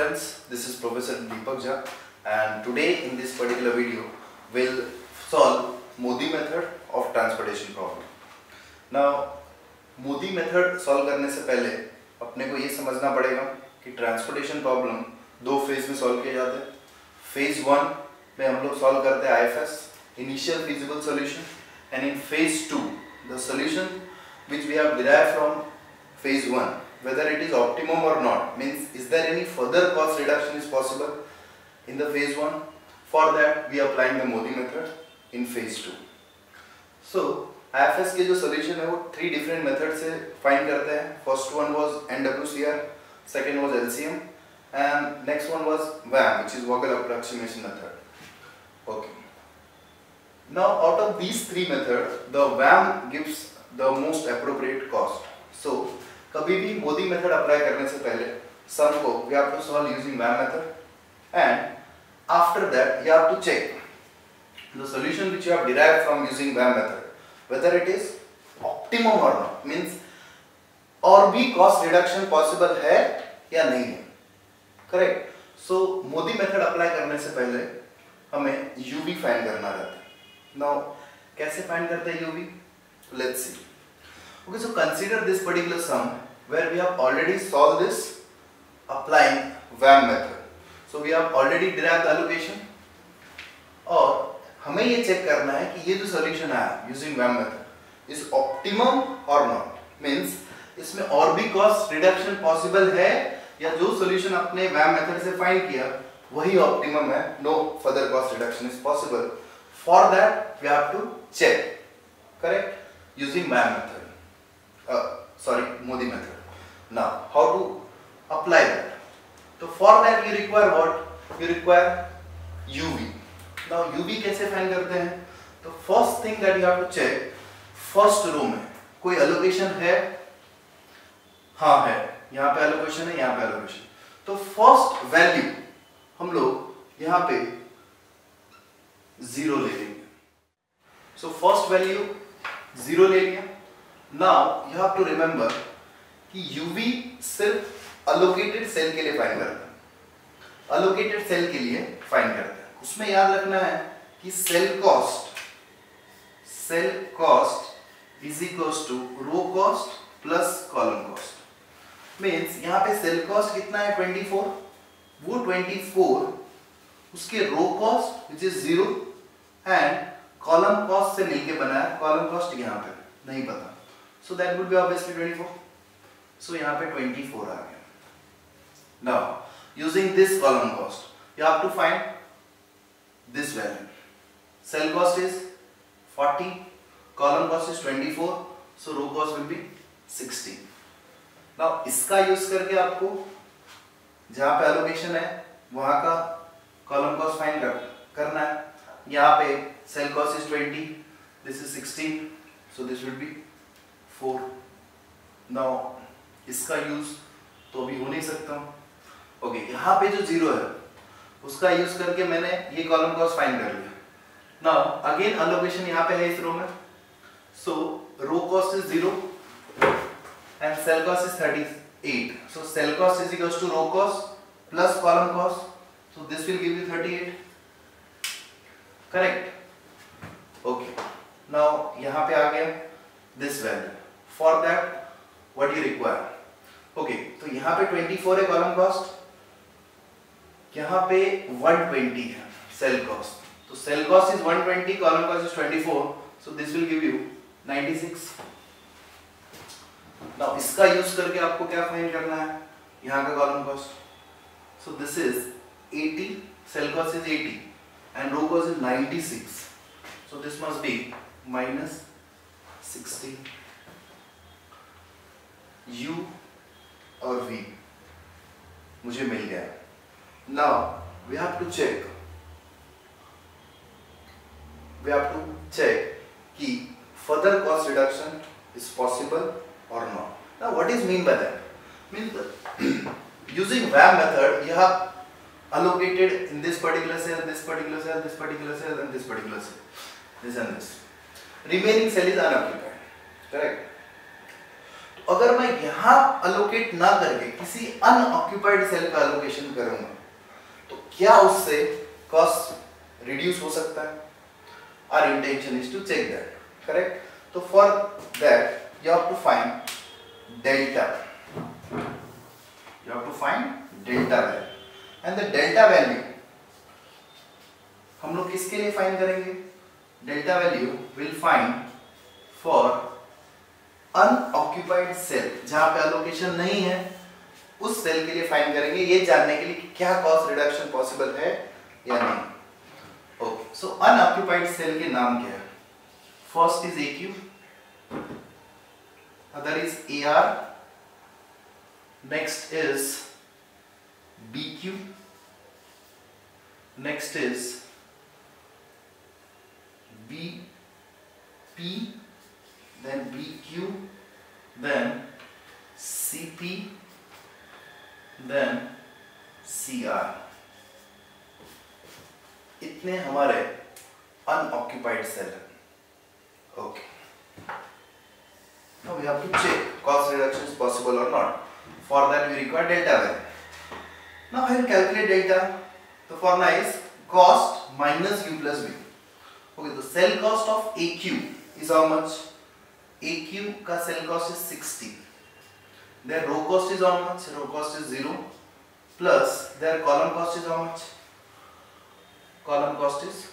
friends, this is Professor Deepak Jha and today in this particular video we'll solve Modi method of transportation problem. Now Modi method solve करने से पहले अपने को ये समझना पड़ेगा कि ट्रांसपोर्टेशन प्रॉब्लम दो फेज में सॉल्व किए जाते हैं. फेज 1 में हम लोग सॉल्व करते हैं IFS initial feasible solution and in phase 2 the solution which we have derived from phase 1 whether it is optimum or not, means is there any further cost reduction is possible in the phase 1. For that we are applying the Modi method in phase 2. So IFS के जो solution है वो 3 different methods से find करते हैं. First one was NWCR, second was LCM and next one was VAM, which is Vogel approximation method. Okay. Now out of these 3 methods the VAM gives the most appropriate cost. So कभी भी Modi method apply करने से पहले सम को we have to solve using VAM method and after that you have to check the solution which you have derived from using VAM method whether it is optimum or not, means और भी cost reduction possible है या नहीं है. Correct. सो Modi method apply करने से पहले हमें UV फाइंड करना रहता है. नाउ कैसे फाइंड करते हैं UV? Let's see. Okay, so consider this particular sum where we have already solved this applying VAM method. So we have already derived the allocation और हमें ये चेक करना है कि ये जो solution आया using VAM method is optimum or not, means इसमें और भी cost reduction possible है या जो solution अपने VAM method से find किया वही optimum है, no further cost reduction is possible. For that we have to check, correct, using VAM method. Modi method. Now, how to apply that? So for that you require what? You require UV. Now UV कैसे find करते हैं? तो first thing that you have to check, first row में कोई allocation है? हाँ है. यहाँ पे allocation है, यहाँ पे allocation. तो first value हम लोग यहाँ पे 0 ले लेंगे. So first value 0 ले लिया. Now you have to remember कि UV सिर्फ allocated cell के लिए फाइंड करता है. allocated cell के लिए फाइंड करता है. उसमें याद रखना है कि cell cost is equals to row cost plus column cost. Means यहाँ पे cell cost कितना है 24. वो 24 उसके row cost which is 0 and column cost से मिलके बना है. column cost यहाँ पे नहीं पता. So that would be obviously 24. So यहाँ पे 24 आ गया. Now using this column cost, you have to find this value. Cell cost is 40, column cost is 24, so row cost will be 60. Now इसका use करके आपको जहाँ पे allocation है वहाँ का column cost फाइंड करना है. यहाँ पे cell cost is 20, this is 16, so this will be 4. Now इसका यूज तो अभी हो नहीं सकता. ओके, यहाँ पे जो 0 है उसका यूज करके मैंने ये कॉलम कॉस्ट फाइंड कर लिया. नाउ अगेन अलोकेशन यहाँ पे है इस रो में. So row cost is 0 and cell cost is 38. So cell cost is equals to row cost plus column cost. So this will give you 38. Correct. Okay, now यहाँ पे आ गया this value. For that what you require? Okay, तो यहाँ पे 24 है column cost, यहाँ पे 120 है सेल कॉस्ट. तो cell cost is 120, column cost is 24, so this will give you 96. now इसका यूज करके आपको क्या फाइंड करना है? यहाँ का column cost. so this is 80, cell cost is 80 and row cost is 96, so this must be minus 60. U और V मुझे मिल गया. Now we have to check कि further cost reduction is possible or not. Now what is mean by that? Means using VAM method you have allocated in this particular cell, this particular cell, this particular cell and this particular cell, this and this. Remaining cell is unoccupied, correct? तो अगर मैं यहाँ allocate ना करके किसी unoccupied cell का allocation करूंगा तो क्या उससे कॉस्ट रिड्यूस हो सकता है? Our intention is to check that, correct? तो for that you have to find delta, you have to find delta value and the delta value हम लोग किसके लिए फाइंड करेंगे? Delta value will find for unoccupied cell, जहां पे allocation नहीं है उस सेल के लिए फाइंड करेंगे, ये जानने के लिए कि क्या कॉस्ट रिडक्शन पॉसिबल है या नहीं। ओके, सो अनऑक्यूपाइड सेल के नाम क्या है? First is AQ, other is AR, next is BQ, next is BP, then BQ, then CP, then CR। इतने हमारे अनऑक्यूपाइड सेल हैं। Okay, now we have to check cost reduction is possible or not. For that we require delta value. Now I will calculate delta. The formula is cost minus u plus v. Okay, the cell cost of AQ is how much? AQ का cell cost is 60. Their row cost is how much? Row cost is 0. Plus their column cost is how much? Column cost is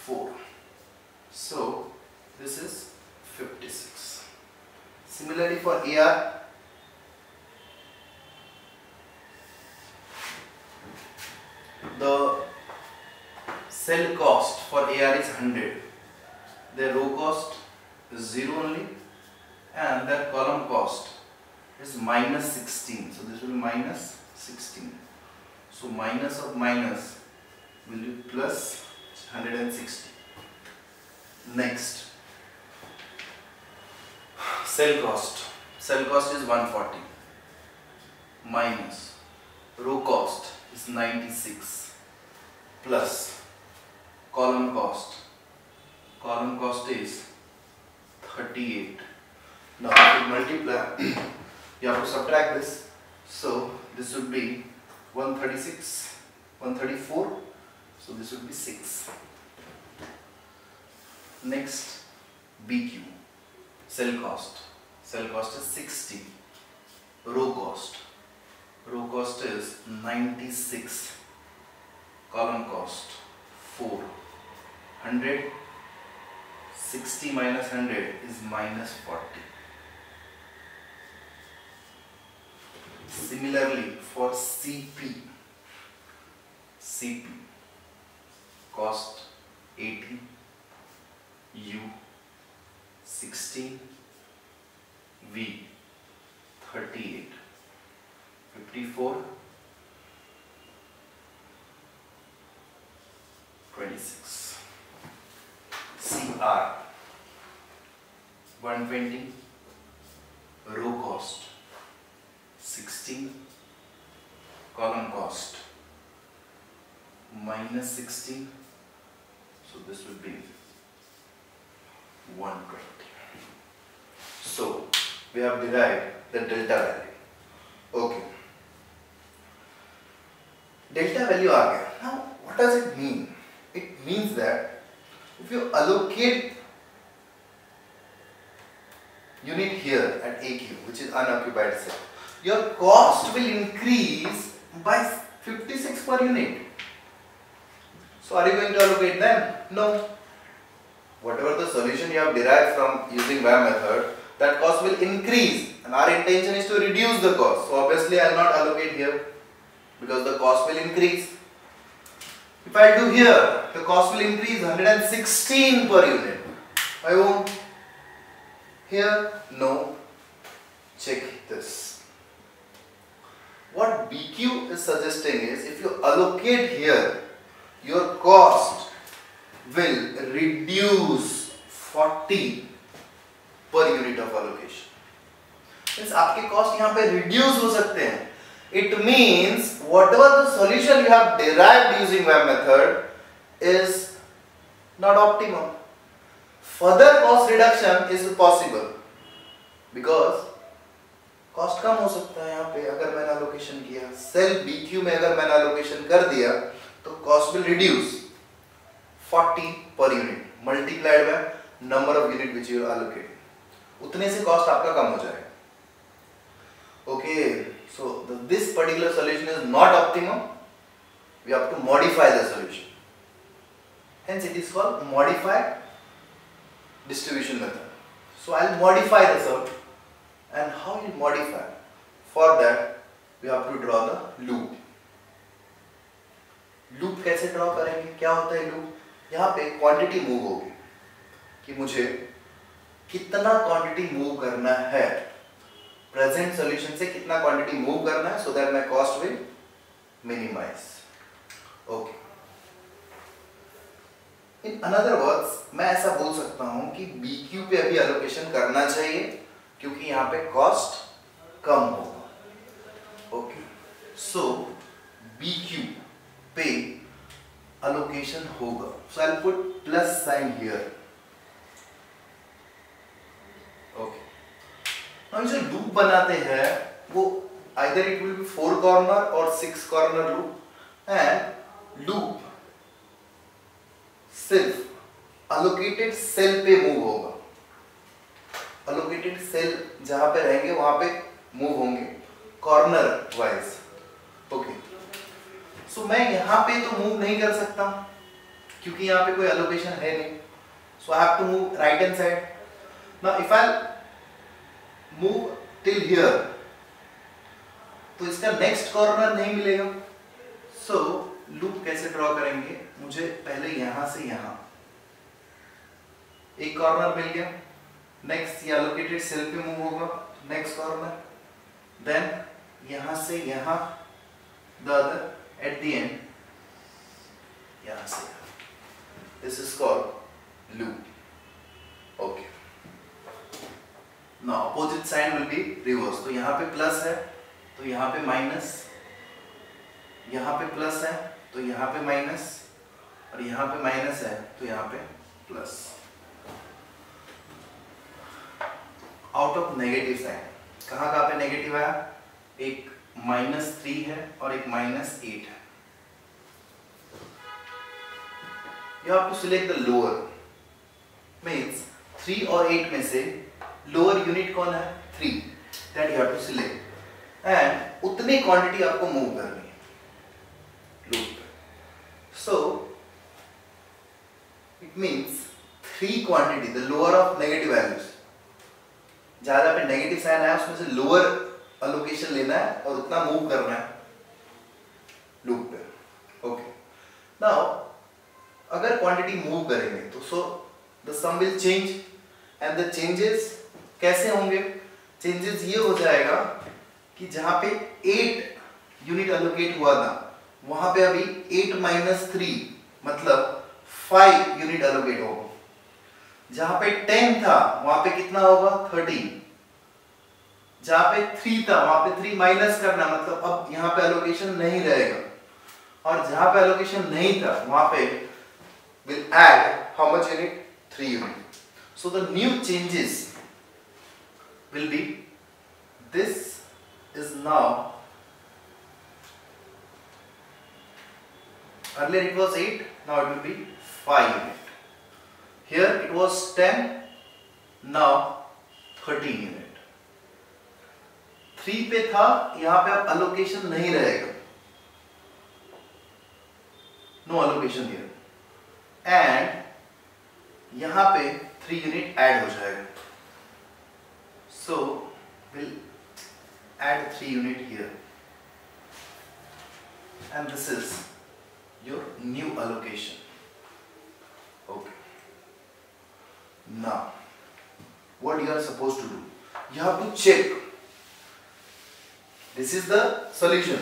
4. So this is 56. Similarly for AR, the cell cost for AR is 100, their row cost is 0 only, and their column cost is minus 16. So this will be minus 16. So minus of minus will be plus 160. Next, cell cost. Cell cost is 140 minus row cost is 96 plus column cost. Column cost is 38. Now if you multiply, you have to subtract this. So this would be 136, 134. So this would be 6. Next, BQ. Cell cost. Cell cost is 60. Row cost. Row cost is 96. Column cost 4. 100. 60 minus 100 is minus 40. Similarly for CP. CP cost 80. U 16. V 38. 54. 26. CR 120. Row cost 16. Column cost minus 16. So this will be 120. So we have derived the delta value. Okay. Delta value आ गया. Now what does it mean? It means that if you allocate unit here at AQ, which is unoccupied cell, your cost will increase by 56 per unit. So are you going to allocate them? No. Whatever the solution you have derived from using VAM method, that cost will increase, and our intention is to reduce the cost. So obviously I will not allocate here because the cost will increase. If I do here, the cost will increase 116 per unit. I won't. Here, no. Check this. What BQ is suggesting is, if you allocate here, your cost will reduce 40 per unit of allocation. Means आपके cost यहाँ पे reduce हो सकते हैं. It means whatever the solution you have derived using VAM method is not optimum. Further cost reduction is possible because cost कम हो सकता है यहाँ पे अगर मैंने एलोकेशन किया। सेल BQ में अगर मैंने एलोकेशन कर दिया तो cost will reduce 40 per unit multiplied by number of unit which you allocate, उतने से कॉस्ट आपका कम हो जाएगा। Okay, so this particular solution is not optimum, we have to modify the solution, hence it is called modified distribution method. So I'll modify the sum, and how you modify? For that we have to draw the loop. Loop कैसे draw करेंगे? क्या होता है loop? यहाँ पे quantity move होगी कि मुझे कितना क्वांटिटी मूव करना है, प्रेजेंट सॉल्यूशन से कितना क्वांटिटी मूव करना है, so that my cost will minimise. Okay, in another words मैं ऐसा बोल सकता हूं कि BQ पे अभी एलोकेशन करना चाहिए क्योंकि यहाँ पे कॉस्ट कम होगा। ओके, सो BQ पे allocation होगा, so I'll put plus sign here. Okay, now जो लूप बनाते हैं वो either it will be 4 corner or 6 corner loop, and loop सिर्फ allocated cell पे मूव होगा, allocated cell जहां पे रहेंगे वहां पे मूव होंगे कॉर्नर वाइज। ओके, सो मैं यहाँ पे तो मूव नहीं कर सकता क्योंकि यहाँ पे कोई एलोकेशन है नहीं, so I have to move right hand side. Now if I move till here तो इसका नेक्स्ट कॉर्नर नहीं मिलेगा, सो लूप कैसे ड्रॉ करेंगे? मुझे पहले यहां से यहां एक कॉर्नर मिल गया, नेक्स्ट ये एलोकेटेड सेल पे मूव होगा, नेक्स्ट कॉर्नर, देन यहां से यहां the other, at the end यहाँ से, this is called loop. Okay, now opposite sign will be reverse, तो यहाँ पे प्लस है तो यहाँ पे माइनस, यहाँ पे प्लस है तो यहाँ पे माइनस, और यहाँ पे माइनस है तो यहाँ पे plus. Out of negative sign, कहाँ पे नेगेटिव आया? एक -3 है और एक -8 है। You have to select the lower, means 3 और 8 में से लोअर यूनिट कौन है? 3, that you have to select, and उतने क्वांटिटी आपको मूव करनी है लूप पे। So it means 3 quantity, the lower of negative values, ज्यादा पे नेगेटिव साइन आया उसमें से लोअर अलोकेशन लेना है और उतना मूव करना है लूप पे। ओके, नाउ अगर क्वांटिटी मूव करेंगे तो so the sum will change, and the changes कैसे होंगे? चेंजेस ये हो जाएगा कि जहां पे 8 यूनिट एलोकेट हुआ था वहां पे अभी 8 - 3 मतलब 5 यूनिट एलोकेट होगा, जहां पे 10 था वहां पे कितना होगा? 13, जहां पे 3 था वहां पे 3 माइनस करना, मतलब अब यहाँ पे एलोकेशन नहीं रहेगा, और जहां पे एलोकेशन नहीं था वहां पे will add how much unit? 3 unit. So the new changes will be, this is now, earlier it was 8, now it will be 5 unit. Here it was 10, now 13 unit. 3 पे था, यहाँ पे अब allocation नहीं रहेगा, no allocation here, and यहाँ पे 3 unit add हो जाएगा, so we'll add 3 unit here, and this is your new allocation. Okay, now what you are supposed to do? You have to check this is the solution,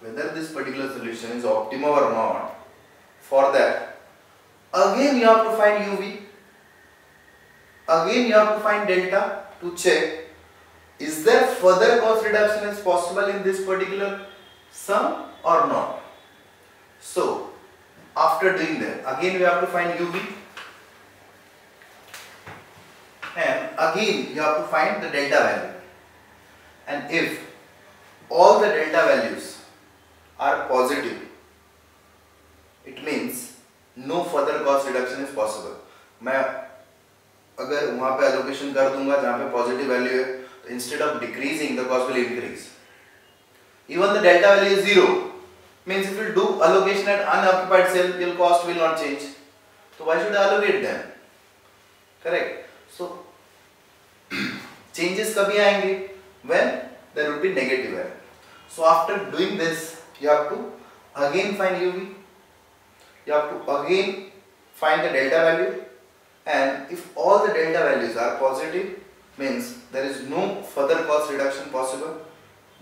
whether this particular solution is optimal or not. For that, again you have to find UV, again you have to find delta to check is there further cost reduction is possible in this particular sum or not. So after doing that, again we have to find UV, and again you have to find the delta value, and if all the delta values are positive, it means no further cost reduction is possible. मैं अगर वहाँ पे allocation कर दूंगा जहाँ पे positive value है, तो instead of decreasing the cost will increase. Even the delta value is 0, means if you do allocation at unoccupied cell, your cost will not change. So why should I allocate them? Correct. So changes कभी आएंगे? When there will be negative error. So after doing this, you have to again find UV. You have to again find the delta value, and if all the delta values are positive, means there is no further cost reduction possible,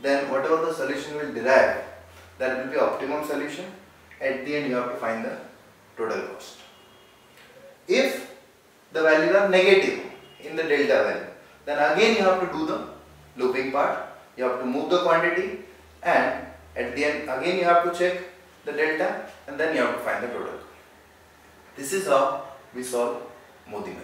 then whatever the solution will derive, that will be optimum solution. At the end you have to find the total cost. If the values are negative in the delta value, then again you have to do the looping part. You have to move the quantity, and at the end again you have to check the delta, and then you have to find the total. This is how we solve Modi method.